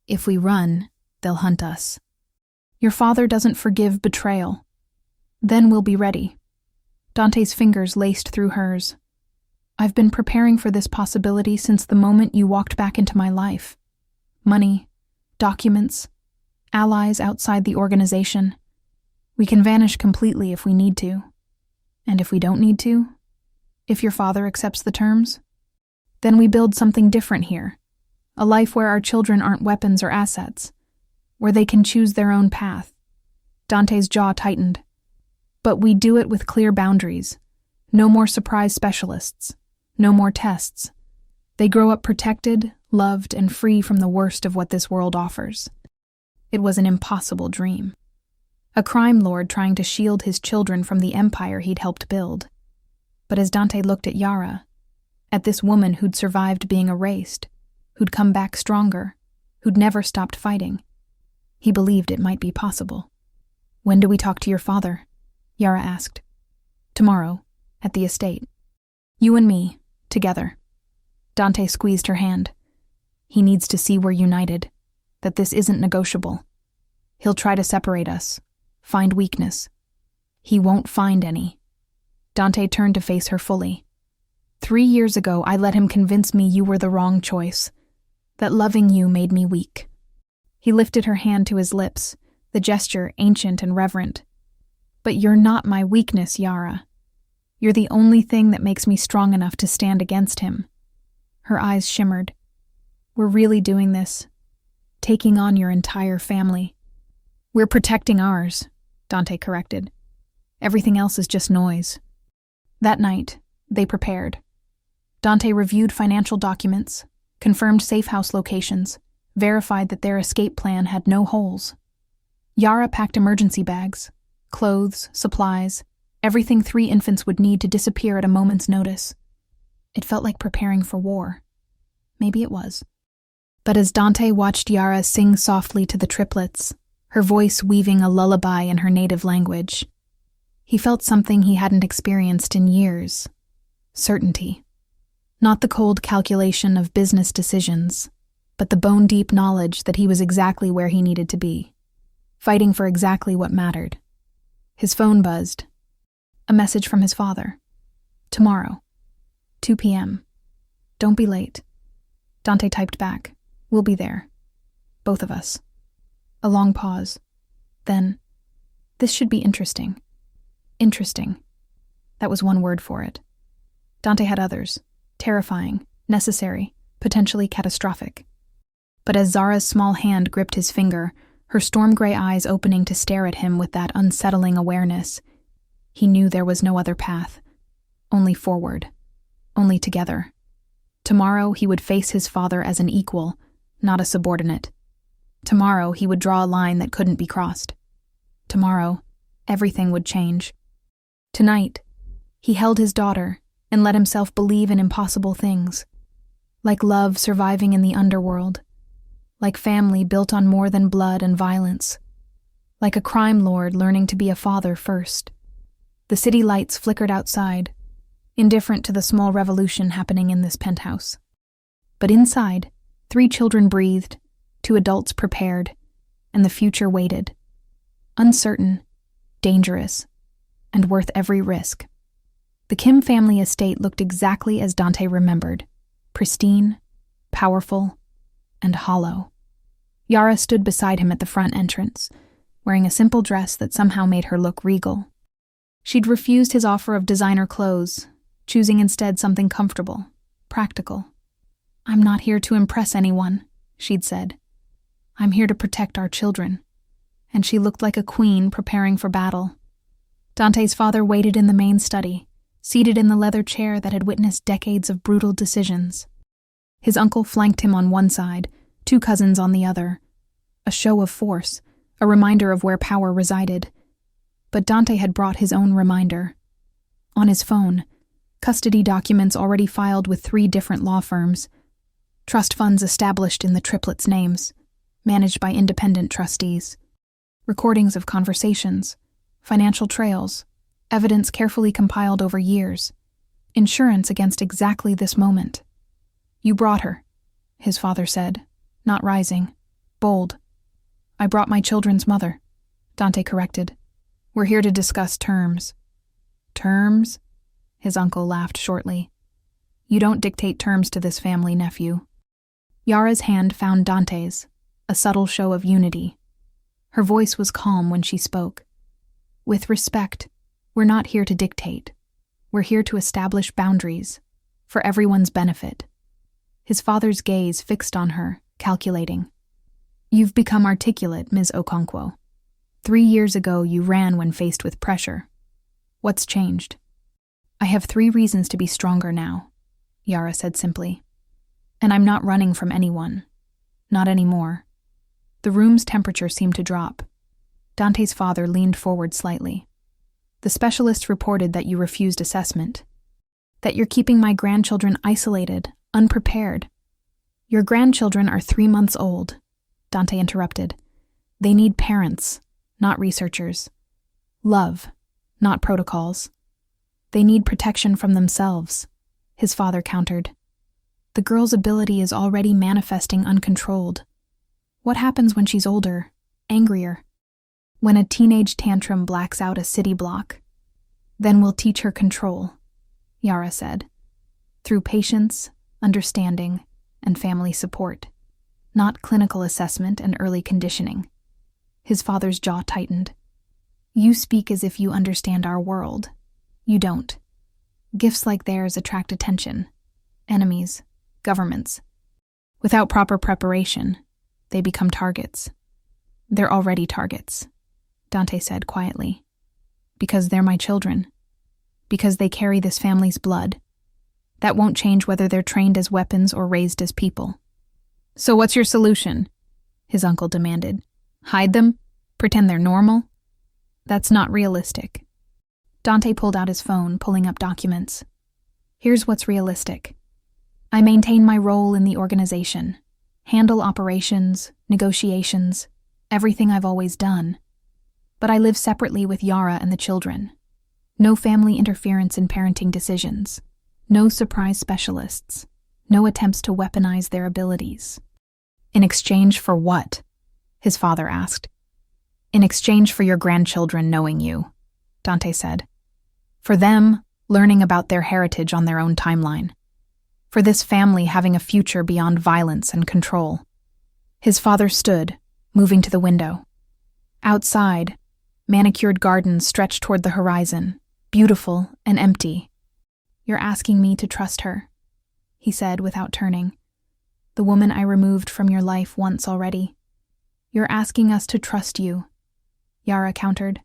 "If we run, they'll hunt us. Your father doesn't forgive betrayal. Then we'll be ready." Dante's fingers laced through hers. "I've been preparing for this possibility since the moment you walked back into my life. Money, documents, allies outside the organization. We can vanish completely if we need to. And if we don't need to, if your father accepts the terms, then we build something different here. A life where our children aren't weapons or assets, where they can choose their own path." Dante's jaw tightened. "But we do it with clear boundaries. No more surprise specialists. No more tests. They grow up protected, loved, and free from the worst of what this world offers." It was an impossible dream. A crime lord trying to shield his children from the empire he'd helped build. But as Dante looked at Yara, at this woman who'd survived being erased, who'd come back stronger, who'd never stopped fighting, he believed it might be possible. "When do we talk to your father?" Yara asked. "Tomorrow, at the estate. You and me, together." Dante squeezed her hand. "He needs to see we're united, that this isn't negotiable. He'll try to separate us, find weakness. He won't find any." Dante turned to face her fully. 3 years ago, I let him convince me you were the wrong choice, that loving you made me weak." He lifted her hand to his lips, the gesture ancient and reverent. "But you're not my weakness, Yara. You're the only thing that makes me strong enough to stand against him." Her eyes shimmered. "We're really doing this, taking on your entire family." "We're protecting ours," Dante corrected. "Everything else is just noise." That night, they prepared. Dante reviewed financial documents, confirmed safe house locations, verified that their escape plan had no holes. Yara packed emergency bags, clothes, supplies, everything 3 infants would need to disappear at a moment's notice. It felt like preparing for war. Maybe it was. But as Dante watched Yara sing softly to the triplets, her voice weaving a lullaby in her native language, he felt something he hadn't experienced in years. Certainty. Not the cold calculation of business decisions, but the bone-deep knowledge that he was exactly where he needed to be, fighting for exactly what mattered. His phone buzzed. A message from his father. "Tomorrow, 2 p.m. Don't be late." Dante typed back, "We'll be there. Both of us." A long pause. Then, "This should be interesting." Interesting. That was one word for it. Dante had others. Terrifying, necessary, potentially catastrophic. But as Zara's small hand gripped his finger, her storm-gray eyes opening to stare at him with that unsettling awareness, he knew there was no other path. Only forward. Only together. Tomorrow he would face his father as an equal, not a subordinate. Tomorrow he would draw a line that couldn't be crossed. Tomorrow, everything would change. Tonight, he held his daughter and let himself believe in impossible things. Like love surviving in the underworld. Like family built on more than blood and violence. Like a crime lord learning to be a father first. The city lights flickered outside, indifferent to the small revolution happening in this penthouse. But inside, 3 children breathed, 2 adults prepared, and the future waited. Uncertain, dangerous, and worth every risk. The Kim family estate looked exactly as Dante remembered, pristine, powerful, and hollow. Yara stood beside him at the front entrance, wearing a simple dress that somehow made her look regal. She'd refused his offer of designer clothes, choosing instead something comfortable, practical. "I'm not here to impress anyone," she'd said. "I'm here to protect our children." And she looked like a queen preparing for battle. Dante's father waited in the main study, seated in the leather chair that had witnessed decades of brutal decisions. His uncle flanked him on one side, 2 cousins on the other. A show of force, a reminder of where power resided. But Dante had brought his own reminder. On his phone, custody documents already filed with 3 different law firms, trust funds established in the triplets' names, managed by independent trustees, recordings of conversations, financial trails, evidence carefully compiled over years, insurance against exactly this moment. "You brought her," his father said, not rising, bold. "I brought my children's mother," Dante corrected. "We're here to discuss terms." "Terms?" His uncle laughed shortly. "You don't dictate terms to this family, nephew." Yara's hand found Dante's, a subtle show of unity. Her voice was calm when she spoke. "With respect, we're not here to dictate. We're here to establish boundaries, for everyone's benefit." His father's gaze fixed on her, calculating. "You've become articulate, Ms. Okonkwo. 3 years ago you ran when faced with pressure. What's changed?" "I have 3 reasons to be stronger now," Yara said simply. "And I'm not running from anyone. Not anymore." The room's temperature seemed to drop. Dante's father leaned forward slightly. "The specialist reported that you refused assessment. That you're keeping my grandchildren isolated, unprepared." "Your grandchildren are 3 months old," Dante interrupted. "They need parents, not researchers. Love, not protocols. They need protection from themselves," his father countered. "The girl's ability is already manifesting uncontrolled. What happens when she's older, angrier? When a teenage tantrum blacks out a city block? Then we'll teach her control," Yara said. "Through patience, understanding, and family support. Not clinical assessment and early conditioning." His father's jaw tightened. "You speak as if you understand our world. You don't. Gifts like theirs attract attention. Enemies, governments. Without proper preparation, they become targets." "They're already targets," Dante said quietly. "Because they're my children. Because they carry this family's blood. That won't change whether they're trained as weapons or raised as people." "So what's your solution?" his uncle demanded. "Hide them? Pretend they're normal?" "That's not realistic." Dante pulled out his phone, pulling up documents. "Here's what's realistic. I maintain my role in the organization, handle operations, negotiations, everything I've always done. But I live separately with Yara and the children. No family interference in parenting decisions. No surprise specialists. No attempts to weaponize their abilities." "In exchange for what?" his father asked. "In exchange for your grandchildren knowing you," Dante said. "For them, learning about their heritage on their own timeline. For this family having a future beyond violence and control." His father stood, moving to the window. Outside, manicured gardens stretched toward the horizon, beautiful and empty. "You're asking me to trust her," he said without turning. "The woman I removed from your life once already. You're asking us to trust you," Yara countered.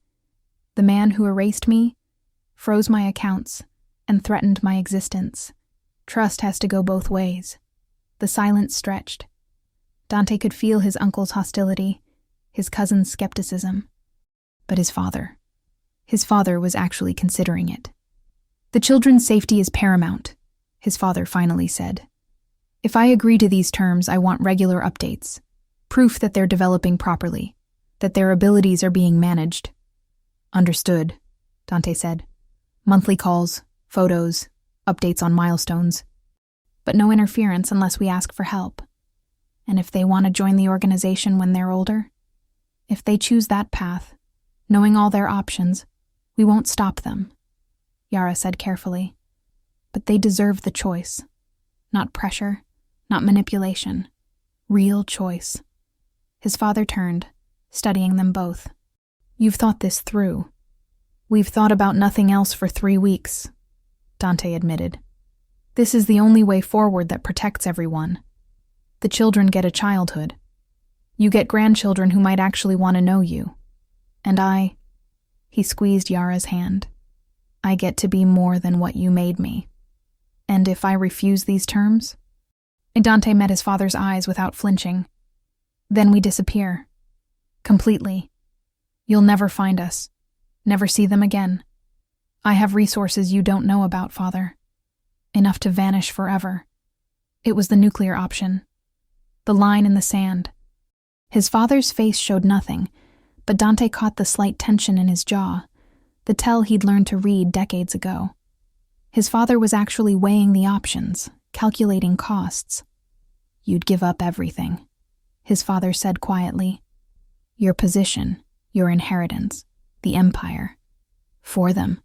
"The man who erased me, froze my accounts, and threatened my existence. Trust has to go both ways." The silence stretched. Dante could feel his uncle's hostility, his cousin's skepticism. But his father was actually considering it. "The children's safety is paramount," his father finally said. "If I agree to these terms, I want regular updates. Proof that they're developing properly, that their abilities are being managed." "Understood," Dante said. "Monthly calls, photos, updates on milestones. But no interference unless we ask for help. And if they want to join the organization when they're older, if they choose that path, knowing all their options, we won't stop them," Yara said carefully. "But they deserve the choice. Not pressure, not manipulation. Real choice." His father turned, studying them both. "You've thought this through." "We've thought about nothing else for 3 weeks," Dante admitted. This is the only way forward that protects everyone. The children get a childhood. You get grandchildren who might actually want to know you. And he squeezed Yara's hand. I get to be more than what you made me. And if I refuse these terms? Dante met his father's eyes without flinching. Then we disappear. Completely. You'll never find us. Never see them again. I have resources you don't know about, Father. Enough to vanish forever. It was the nuclear option. The line in the sand. His father's face showed nothing, but Dante caught the slight tension in his jaw, the tell he'd learned to read decades ago. His father was actually weighing the options, calculating costs. You'd give up everything, his father said quietly. Your position, your inheritance, the empire. For them.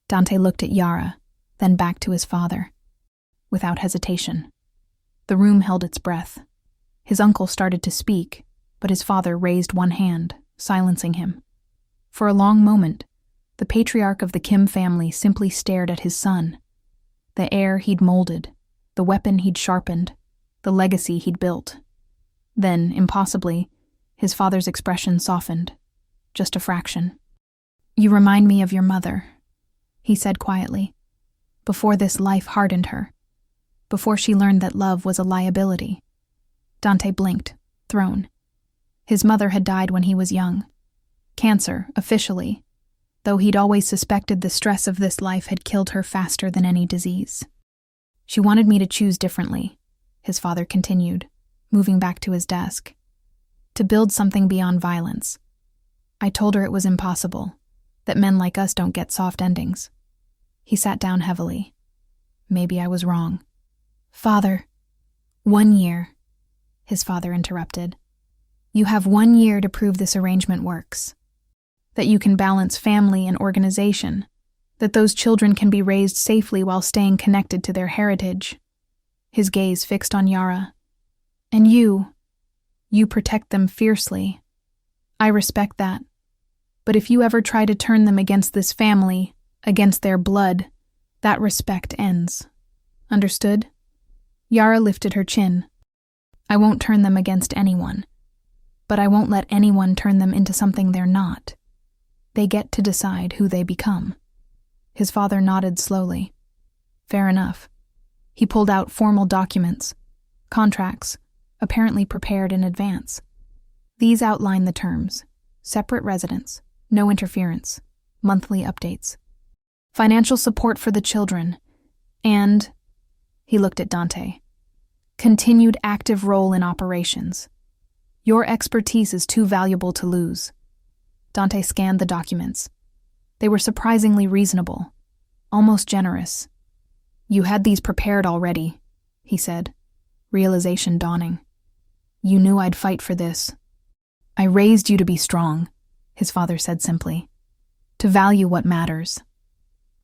Dante looked at Yara, then back to his father. Without hesitation. The room held its breath. His uncle started to speak, but his father raised one hand, silencing him. For a long moment, the patriarch of the Kim family simply stared at his son. The heir he'd molded, the weapon he'd sharpened, the legacy he'd built. Then, impossibly, his father's expression softened, just a fraction. You remind me of your mother, he said quietly, before this life hardened her, before she learned that love was a liability. Dante blinked, thrown. His mother had died when he was young. Cancer, officially, though he'd always suspected the stress of this life had killed her faster than any disease. She wanted me to choose differently, his father continued, moving back to his desk. To build something beyond violence. I told her it was impossible, that men like us don't get soft endings. He sat down heavily. Maybe I was wrong. Father, 1 year, his father interrupted. You have 1 year to prove this arrangement works. That you can balance family and organization. That those children can be raised safely while staying connected to their heritage. His gaze fixed on Yara. And you protect them fiercely. I respect that. But if you ever try to turn them against this family, against their blood, that respect ends. Understood? Yara lifted her chin. I won't turn them against anyone. But I won't let anyone turn them into something they're not. They get to decide who they become. His father nodded slowly. Fair enough. He pulled out formal documents, contracts, apparently prepared in advance. These outline the terms: separate residence, no interference, monthly updates, financial support for the children, and, he looked at Dante, continued active role in operations. Your expertise is too valuable to lose. Dante scanned the documents. They were surprisingly reasonable, almost generous. You had these prepared already, he said, realization dawning. You knew I'd fight for this. I raised you to be strong, his father said simply, to value what matters.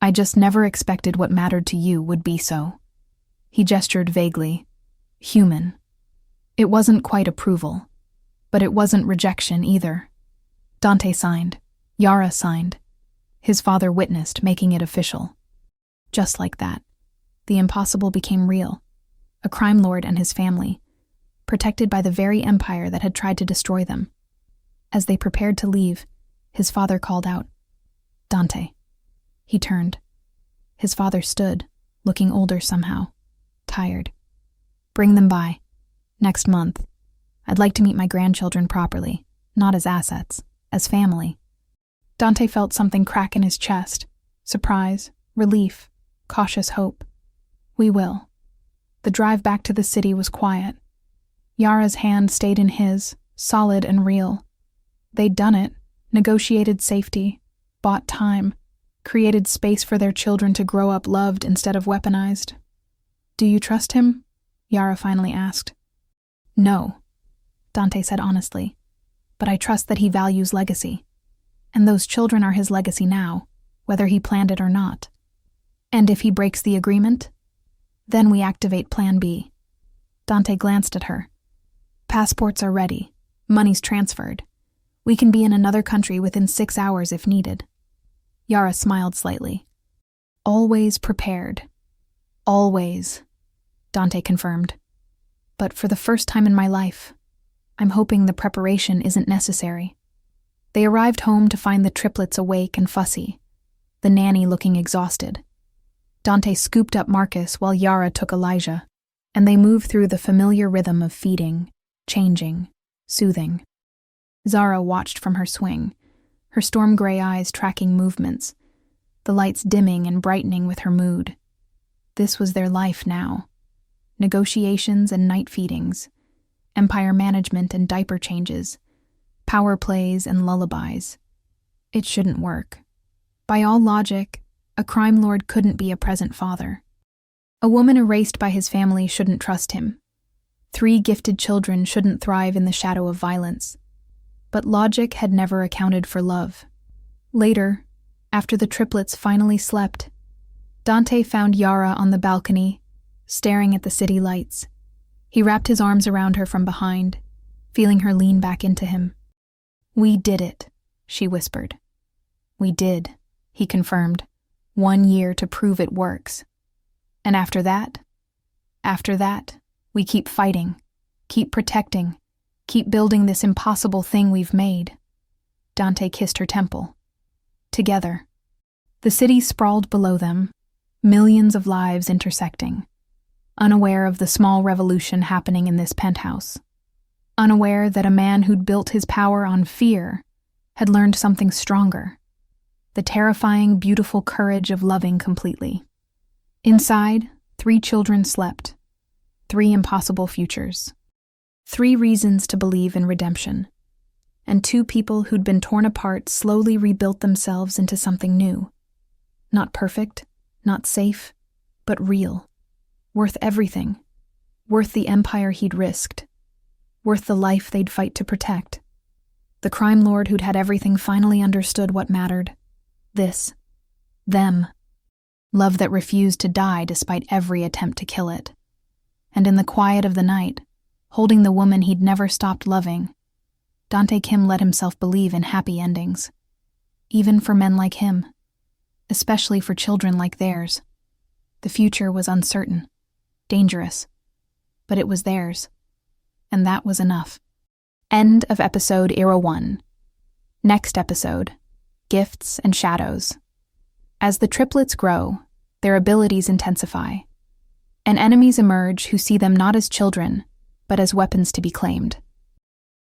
I just never expected what mattered to you would be so. He gestured vaguely. Human. It wasn't quite approval, but it wasn't rejection either. Dante signed. Yara signed. His father witnessed, making it official. Just like that, the impossible became real. A crime lord and his family, protected by the very empire that had tried to destroy them. As they prepared to leave, his father called out, Dante. He turned. His father stood, looking older somehow, tired. Bring them by. Next month. I'd like to meet my grandchildren properly, not as assets, as family. Dante felt something crack in his chest. Surprise, relief, cautious hope. We will. The drive back to the city was quiet. Yara's hand stayed in his, solid and real. They'd done it, negotiated safety, bought time, created space for their children to grow up loved instead of weaponized. Do you trust him? Yara finally asked. No, Dante said honestly, but I trust that he values legacy. And those children are his legacy now, whether he planned it or not. And if he breaks the agreement? Then we activate Plan B. Dante glanced at her. Passports are ready. Money's transferred. We can be in another country within 6 hours if needed. Yara smiled slightly. Always prepared. Always, Dante confirmed. But for the first time in my life, I'm hoping the preparation isn't necessary. They arrived home to find the triplets awake and fussy, the nanny looking exhausted. Dante scooped up Marcus while Yara took Elijah, and they moved through the familiar rhythm of feeding, changing, soothing. Zara watched from her swing, her storm-gray eyes tracking movements, the lights dimming and brightening with her mood. This was their life now. Negotiations and night feedings, empire management and diaper changes, power plays and lullabies. It shouldn't work. By all logic, a crime lord couldn't be a present father. A woman erased by his family shouldn't trust him. 3 gifted children shouldn't thrive in the shadow of violence. But logic had never accounted for love. Later, after the triplets finally slept, Dante found Yara on the balcony, staring at the city lights. He wrapped his arms around her from behind, feeling her lean back into him. "We did it," she whispered. "We did," he confirmed. 1 year to prove it works. And after that, we keep fighting, keep protecting, keep building this impossible thing we've made. Dante kissed her temple. Together. The city sprawled below them, millions of lives intersecting, unaware of the small revolution happening in this penthouse, unaware that a man who'd built his power on fear had learned something stronger, the terrifying, beautiful courage of loving completely. Inside, 3 children slept, 3 impossible futures, 3 reasons to believe in redemption, and 2 people who'd been torn apart slowly rebuilt themselves into something new. Not perfect, not safe, but real. Worth everything. Worth the empire he'd risked. Worth the life they'd fight to protect. The crime lord who'd had everything finally understood what mattered. This. Them. Love that refused to die despite every attempt to kill it. And in the quiet of the night, holding the woman he'd never stopped loving, Dante Kim let himself believe in happy endings. Even for men like him. Especially for children like theirs. The future was uncertain, dangerous, but it was theirs. And that was enough. End of episode Era 1. Next episode, Gifts and Shadows. As the triplets grow, their abilities intensify, and enemies emerge who see them not as children, but as weapons to be claimed.